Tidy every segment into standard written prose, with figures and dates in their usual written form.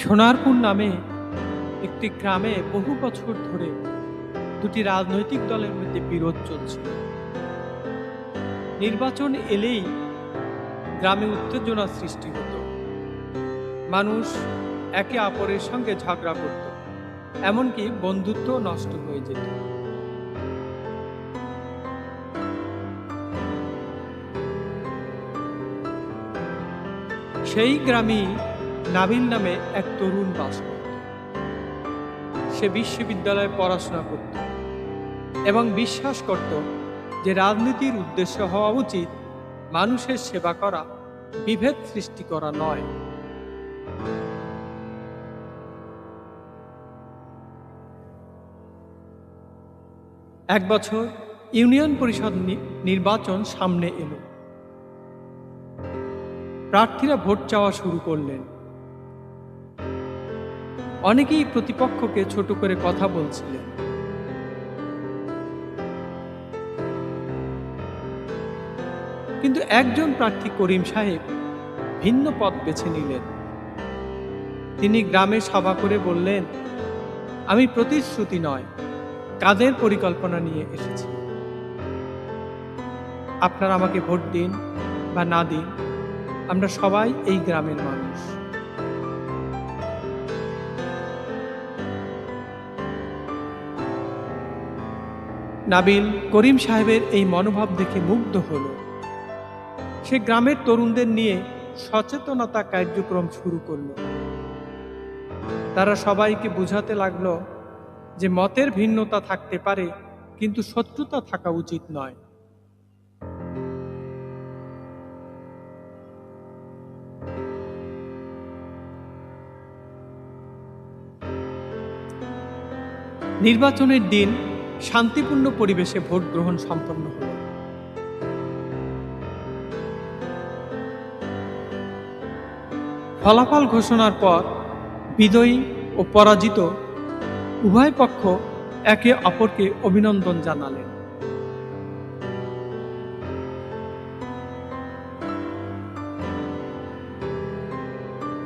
সোনারপুর নামে একটি গ্রামে বহু বছর ধরে দুটি রাজনৈতিক দলের মধ্যে বিরোধ চলছিল। নির্বাচন এলেই গ্রামে উত্তেজনা সৃষ্টি হতো, মানুষ একে অপরের সঙ্গে ঝগড়া করত, এমনকি বন্ধুত্ব নষ্ট হয়ে যেত। সেই গ্রামেই নাবিল নামে এক তরুণ বাস করত। সে বিশ্ববিদ্যালয়ে পড়াশোনা করত এবং বিশ্বাস করত যে রাজনীতির উদ্দেশ্য হওয়া উচিত মানুষের সেবা করা, বিভেদ সৃষ্টি করা নয়। এক বছর ইউনিয়ন পরিষদ নির্বাচন সামনে এলো। প্রার্থীরা ভোট চাওয়া শুরু করলেন। অনেকেই প্রতিপক্ষকে ছোট করে কথা বলছিলেন। কিন্তু একজন প্রার্থী করিম সাহেব ভিন্ন পথ বেছে নিলেন। তিনি গ্রামে সভা করে বললেন, আমি প্রতিশ্রুতি নয়, কাজের পরিকল্পনা নিয়ে এসেছি। আপনারা আমাকে ভোট দিন বা না দিন, আমরা সবাই এই গ্রামের মানুষ। নাবিল করিম সাহেবের এই মনোভাব দেখে মুগ্ধ হল। সে গ্রামের তরুণদের নিয়ে সচেতনতা কার্যক্রম শুরু করল। তারা সবাইকে বুঝাতে লাগলো যে মতের ভিন্নতা থাকতে পারে, কিন্তু শত্রুতা থাকা উচিত নয়। নির্বাচনের দিন শান্তিপূর্ণ পরিবেশে ভোট গ্রহণ সম্পন্ন হল। ফলাফল ঘোষণার পর বিজয়ী ও পরাজিত উভয় পক্ষ একে অপরকে অভিনন্দন জানালেন।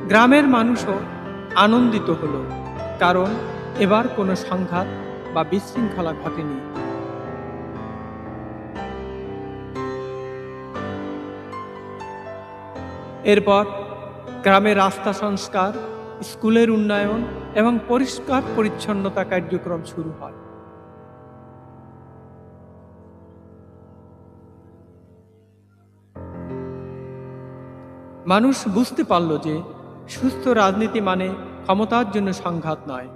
গ্রামের মানুষও আনন্দিত হল, কারণ এবার কোনো সংঘাত বা বিশৃঙ্খলা ঘটেনি। এরপর গ্রামের রাস্তা সংস্কার, স্কুলের উন্নয়ন এবং পরিষ্কার পরিচ্ছন্নতা কার্যক্রম শুরু হয়। মানুষ বুঝতে পারল যে সুস্থ রাজনীতি মানে ক্ষমতার জন্য সংঘাত নয়,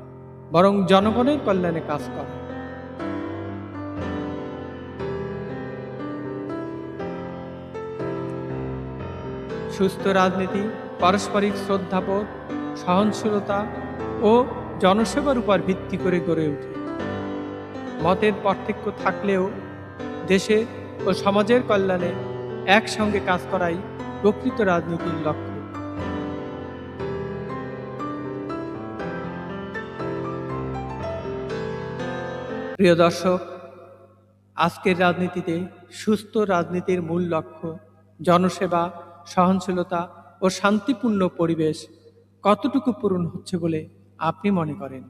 বরং জনগণের কল্যাণে কাজ করা। সুস্থ রাজনীতি পারস্পরিক শ্রদ্ধাবোধ, সহনশীলতা ও জনসেবার উপর ভিত্তি করে গড়ে ওঠে। মতের পার্থক্য থাকলেও দেশে ও সমাজের কল্যাণে একসঙ্গে কাজ করাই প্রকৃত রাজনীতির লক্ষ্য। প্রিয় দর্শক, আজকের রাজনীতিতে সুস্থ রাজনীতির মূল লক্ষ্য জনসেবা, সহনশীলতা ও শান্তিপূর্ণ পরিবেশ কতটুকু পূরণ হচ্ছে বলে আপনি মনে করেন?